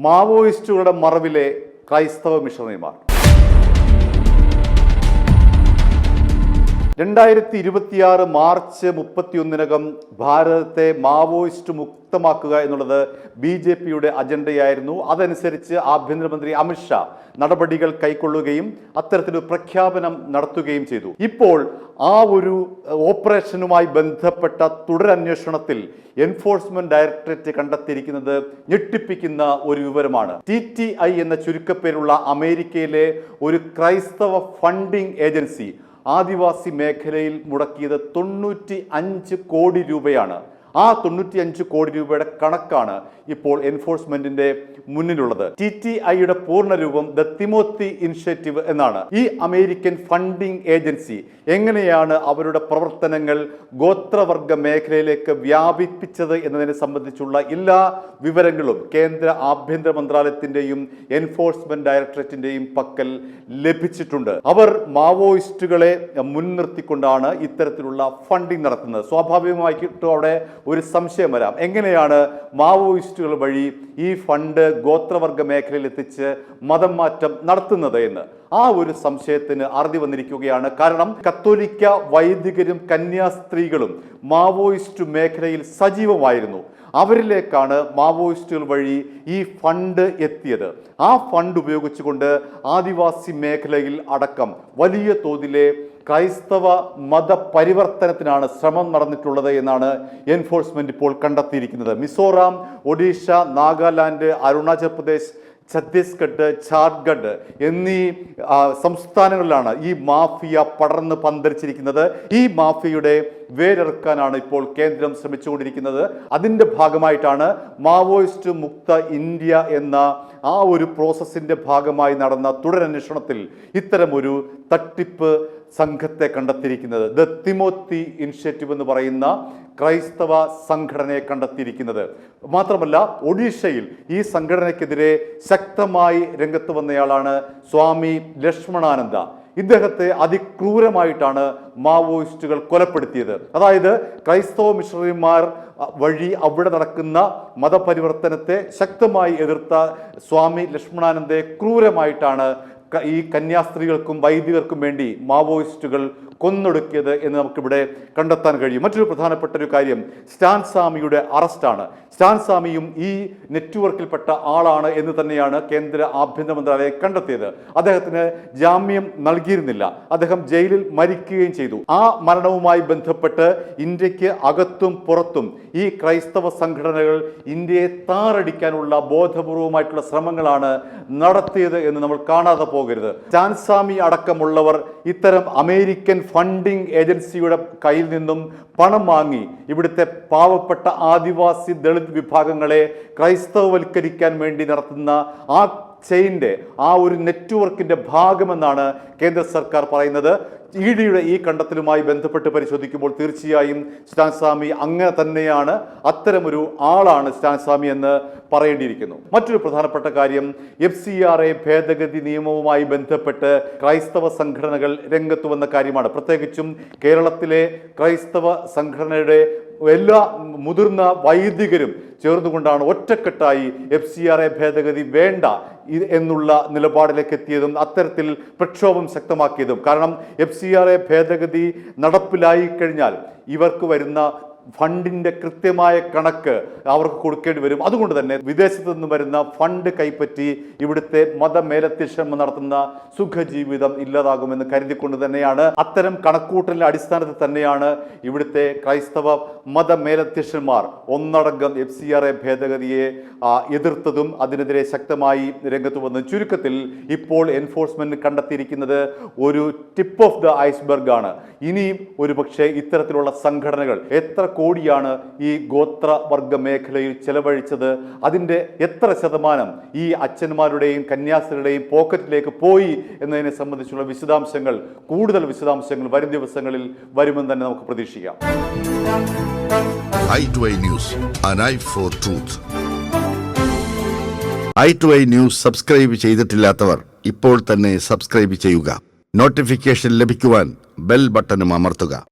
മാവോയിസ്റ്റുകളുടെ മറവിലെ ക്രൈസ്തവ മിഷണറിമാർ. 2026 മാർച്ച് 31-നകം ഭാരതത്തെ മാവോയിസ്റ്റ് മുക്തമാക്കുക എന്നുള്ളത് BJPയുടെ അജണ്ടയായിരുന്നു. അതനുസരിച്ച് ആഭ്യന്തരമന്ത്രി അമിത്ഷാ നടപടികൾ കൈക്കൊള്ളുകയും അത്തരത്തിലൊരു പ്രഖ്യാപനം നടത്തുകയും ചെയ്തു. ഇപ്പോൾ ആ ഒരു ഓപ്പറേഷനുമായി ബന്ധപ്പെട്ട തുടരന്വേഷണത്തിൽ എൻഫോഴ്സ്മെന്റ് ഡയറക്ടറേറ്റ് കണ്ടെത്തിയിരിക്കുന്നത് ഞെട്ടിപ്പിക്കുന്ന ഒരു വിവരമാണ്. TTI എന്ന ചുരുക്കപ്പേരുള്ള അമേരിക്കയിലെ ഒരു ക്രൈസ്തവ ഫണ്ടിംഗ് ഏജൻസി ആദിവാസി മേഖലയിൽ മുടക്കിയത് 95 കോടി രൂപയാണ്. ആ 95 കോടി രൂപയുടെ കണക്കാണ് ഇപ്പോൾ എൻഫോഴ്സ്മെന്റിന്റെ മുന്നിലുള്ളത്. TTIയുടെ പൂർണ്ണരൂപം ദ തിമോത്തി ഇനിഷ്യേറ്റീവ് എന്നാണ്. ഈ അമേരിക്കൻ ഫണ്ടിംഗ് ഏജൻസി എങ്ങനെയാണ് അവരുടെ പ്രവർത്തനങ്ങൾ ഗോത്രവർഗ മേഖലയിലേക്ക് വ്യാപിപ്പിച്ചത് എന്നതിനെ സംബന്ധിച്ചുള്ള എല്ലാ വിവരങ്ങളും കേന്ദ്ര ആഭ്യന്തര മന്ത്രാലയത്തിന്റെയും എൻഫോഴ്സ്മെന്റ് ഡയറക്ടറേറ്റിന്റെയും പക്കൽ ലഭിച്ചിട്ടുണ്ട്. അവർ മാവോയിസ്റ്റുകളെ മുൻനിർത്തിക്കൊണ്ടാണ് ഇത്തരത്തിലുള്ള ഫണ്ടിംഗ് നടത്തുന്നത്. സ്വാഭാവികമായിട്ടും അവിടെ ഒരു സംശയം വരാം, എങ്ങനെയാണ് മാവോയിസ്റ്റുകൾ വഴി ഈ ഫണ്ട് ഗോത്രവർഗ മേഖലയിൽ എത്തിച്ച് മതം മാറ്റം നടത്തുന്നത് എന്ന്. ആ ഒരു സംശയത്തിന് അറുതി വന്നിരിക്കുകയാണ്. കാരണം കത്തോലിക്ക വൈദികരും കന്യാസ്ത്രീകളും മാവോയിസ്റ്റ് മേഖലയിൽ സജീവമായിരുന്നു. അവരിലേക്കാണ് മാവോയിസ്റ്റുകൾ വഴി ഈ ഫണ്ട് എത്തിയത്. ആ ഫണ്ട് ഉപയോഗിച്ചുകൊണ്ട് ആദിവാസി മേഖലയിൽ അടക്കം വലിയ തോതിലെ ക്രൈസ്തവ മതപരിവർത്തനത്തിനാണ് ശ്രമം നടന്നിട്ടുള്ളത് എന്നാണ് എൻഫോഴ്സ്മെന്റ് ഇപ്പോൾ കണ്ടെത്തിയിരിക്കുന്നത്. മിസോറാം, ഒഡീഷ, നാഗാലാൻഡ്, അരുണാചൽ പ്രദേശ്, ഛത്തീസ്ഗഡ്, ഝാർഖണ്ഡ് എന്നീ സംസ്ഥാനങ്ങളിലാണ് ഈ മാഫിയ പടർന്ന് പന്തലിച്ചിരിക്കുന്നത്. ഈ മാഫിയയുടെ വേരെറുക്കാനാണ് ഇപ്പോൾ കേന്ദ്രം ശ്രമിച്ചുകൊണ്ടിരിക്കുന്നത്. അതിൻ്റെ ഭാഗമായിട്ടാണ് മാവോയിസ്റ്റ് മുക്ത ഇന്ത്യ എന്ന ആ ഒരു പ്രോസസ്സിന്റെ ഭാഗമായി നടന്ന തുടരന്വേഷണത്തിൽ ഇത്തരമൊരു തട്ടിപ്പ് സംഘത്തെ കണ്ടെത്തിയിരിക്കുന്നത്. ദ തിമോത്തി ഇനിഷ്യേറ്റീവ് എന്ന് പറയുന്ന ക്രൈസ്തവ സംഘടനയെ കണ്ടെത്തിയിരിക്കുന്നത്. മാത്രമല്ല, ഒഡീഷയിൽ ഈ സംഘടനയ്ക്കെതിരെ ശക്തമായി രംഗത്ത് വന്നയാളാണ് സ്വാമി ലക്ഷ്മണാനന്ദ. ഇദ്ദേഹത്തെ അതിക്രൂരമായിട്ടാണ് മാവോയിസ്റ്റുകൾ കൊലപ്പെടുത്തിയത്. അതായത് ക്രൈസ്തവ മിഷണറിമാർ വഴി അവിടെ നടക്കുന്ന മതപരിവർത്തനത്തെ ശക്തമായി എതിർത്ത സ്വാമി ലക്ഷ്മണാനന്ദയെ ക്രൂരമായിട്ടാണ് ഈ കന്യാസ്ത്രീകൾക്കും വൈദികർക്കും വേണ്ടി മാവോയിസ്റ്റുകൾ കൊന്നൊടുക്കിയത് എന്ന് നമുക്കിവിടെ കണ്ടെത്താൻ കഴിയും. മറ്റൊരു പ്രധാനപ്പെട്ട ഒരു കാര്യം സ്റ്റാൻ സ്വാമിയുടെ അറസ്റ്റാണ്. സ്റ്റാൻ സ്വാമിയും ഈ നെറ്റ്വർക്കിൽപ്പെട്ട ആളാണ് എന്ന് തന്നെയാണ് കേന്ദ്ര ആഭ്യന്തര മന്ത്രാലയം കണ്ടെത്തിയത്. അദ്ദേഹത്തിന് ജാമ്യം നൽകിയിരുന്നില്ല. അദ്ദേഹം ജയിലിൽ മരിക്കുകയും ചെയ്തു. ആ മരണവുമായി ബന്ധപ്പെട്ട് ഇന്ത്യക്ക് അകത്തും പുറത്തും ഈ ക്രൈസ്തവ സംഘടനകൾ ഇന്ത്യയെ താറടിക്കാനുള്ള ബോധപൂർവമായിട്ടുള്ള ശ്രമങ്ങളാണ് നടത്തിയത് എന്ന് നമ്മൾ കാണാതെ പോകരുത്. സ്റ്റാൻ സ്വാമി അടക്കമുള്ളവർ ഇത്തരം അമേരിക്കൻ ഫണ്ടിംഗ് ഏജൻസിയുടെ കയ്യിൽ നിന്നും പണം വാങ്ങി ഇവിടുത്തെ പാവപ്പെട്ട ആദിവാസി ദളിത് വിഭാഗങ്ങളെ ക്രൈസ്തവവൽക്കരിക്കാൻ വേണ്ടി നടത്തുന്ന ആ ചെയിൻ്റെ ആ ഒരു നെറ്റ്വർക്കിന്റെ ഭാഗമെന്നാണ് കേന്ദ്ര സർക്കാർ പറയുന്നത്. EDയുടെ ഈ കണ്ടെത്തലുമായി ബന്ധപ്പെട്ട് പരിശോധിക്കുമ്പോൾ തീർച്ചയായും സ്റ്റാൻ സ്വാമി അങ്ങനെ തന്നെയാണ്, അത്തരമൊരു ആളാണ് സ്റ്റാൻ സ്വാമി എന്ന് പറയേണ്ടിയിരിക്കുന്നു. മറ്റൊരു പ്രധാനപ്പെട്ട കാര്യം FCRA ഭേദഗതി നിയമവുമായി ബന്ധപ്പെട്ട് ക്രൈസ്തവ സംഘടനകൾ രംഗത്ത് വന്ന കാര്യമാണ്. പ്രത്യേകിച്ചും കേരളത്തിലെ ക്രൈസ്തവ സംഘടനയുടെ എല്ലാ മുതിർന്ന വൈദികരും ചേർന്നുകൊണ്ടാണ് ഒറ്റക്കെട്ടായി FCRA ഭേദഗതി വേണ്ട എന്നുള്ള നിലപാടിലേക്ക് എത്തിയതും അത്തരത്തിൽ പ്രക്ഷോഭം ശക്തമാക്കിയതും. കാരണം FCRA ഭേദഗതി നടപ്പിലായി കഴിഞ്ഞാൽ ഇവർക്ക് വരുന്ന ഫണ്ടിന്റെ കൃത്യമായ കണക്ക് അവർക്ക് കൊടുക്കേണ്ടി വരും. അതുകൊണ്ട് തന്നെ വിദേശത്തു നിന്ന് വരുന്ന ഫണ്ട് കൈപ്പറ്റി ഇവിടുത്തെ മതമേലധ്യക്ഷന്മാർ നടത്തുന്ന സുഖജീവിതം ഇല്ലാതാകുമെന്ന് കരുതിക്കൊണ്ട് തന്നെയാണ്, അത്തരം കണക്കൂട്ടലിന്റെ അടിസ്ഥാനത്തിൽ തന്നെയാണ് ഇവിടുത്തെ ക്രൈസ്തവ മതമേലധ്യക്ഷന്മാർ ഒന്നടങ്കം FCRA ഭേദഗതിയെ എതിർത്തതും അതിനെതിരെ ശക്തമായി രംഗത്ത് വന്നതും. ചുരുക്കത്തിൽ ഇപ്പോൾ എൻഫോഴ്സ്മെന്റ് കണ്ടെത്തിയിരിക്കുന്നത് ഒരു ടിപ്പ് ഓഫ് ദ ഐസ്ബർഗ് ആണ്. ഇനിയും ഒരുപക്ഷെ ഇത്തരത്തിലുള്ള സംഘടനകൾ എത്ര കോടിയാണ് ഈ ഗോത്രവർഗ മേഖലയിൽ ചെലവഴിച്ചത്, അതിൻ്റെ എത്ര ശതമാനം ഈ അച്ഛന്മാരുടെയും കന്യാസ്ത്രീകളുടെയും പോക്കറ്റിലേക്ക് പോയി എന്നതിനെ സംബന്ധിച്ചുള്ള വിശദാംശങ്ങൾ, കൂടുതൽ വിശദാംശങ്ങൾ വരും ദിവസങ്ങളിൽ വരുമെന്ന് തന്നെ നമുക്ക് പ്രതീക്ഷിക്കാം. i2i News, an eye for truth. i2i News subscribe ചെയ്തിട്ടില്ലാത്തവർ ഇപ്പോൾ തന്നെ സബ്സ്ക്രൈബ് ചെയ്യുക. നോട്ടിഫിക്കേഷൻ ലഭിക്കുവാൻ ബെൽ ബട്ടണും അമർത്തുക.